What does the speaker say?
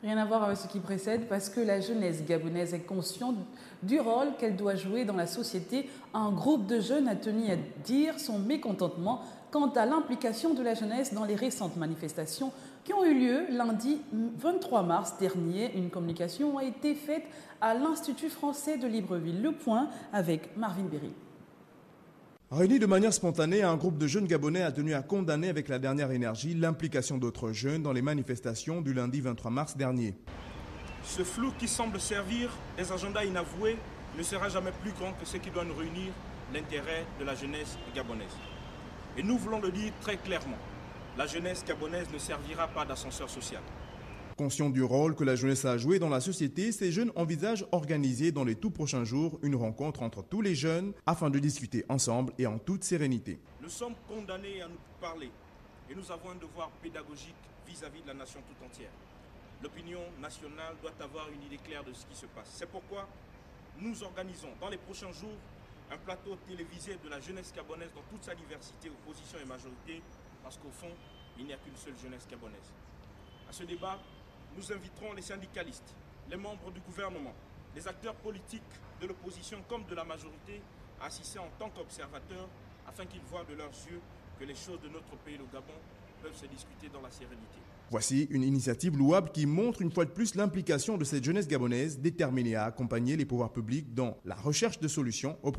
Rien à voir avec ce qui précède parce que la jeunesse gabonaise est consciente du rôle qu'elle doit jouer dans la société. Un groupe de jeunes a tenu à dire son mécontentement quant à l'implication de la jeunesse dans les récentes manifestations qui ont eu lieu lundi 23 mars dernier. Une communication a été faite à l'Institut français de Libreville. Le point avec Marvin Berry. Réuni de manière spontanée, un groupe de jeunes Gabonais a tenu à condamner avec la dernière énergie l'implication d'autres jeunes dans les manifestations du lundi 23 mars dernier. Ce flou qui semble servir des agendas inavoués ne sera jamais plus grand que ce qui doit nous réunir, l'intérêt de la jeunesse gabonaise. Et nous voulons le dire très clairement, la jeunesse gabonaise ne servira pas d'ascenseur social. Conscient du rôle que la jeunesse a joué dans la société, ces jeunes envisagent organiser dans les tout prochains jours une rencontre entre tous les jeunes afin de discuter ensemble et en toute sérénité. Nous sommes condamnés à nous parler et nous avons un devoir pédagogique vis-à-vis de la nation tout entière. L'opinion nationale doit avoir une idée claire de ce qui se passe. C'est pourquoi nous organisons dans les prochains jours un plateau télévisé de la jeunesse gabonaise dans toute sa diversité, opposition et majorité, parce qu'au fond, il n'y a qu'une seule jeunesse gabonaise. À ce débat, nous inviterons les syndicalistes, les membres du gouvernement, les acteurs politiques de l'opposition comme de la majorité à assister en tant qu'observateurs afin qu'ils voient de leurs yeux que les choses de notre pays, le Gabon, peuvent se discuter dans la sérénité. Voici une initiative louable qui montre une fois de plus l'implication de cette jeunesse gabonaise déterminée à accompagner les pouvoirs publics dans la recherche de solutions aux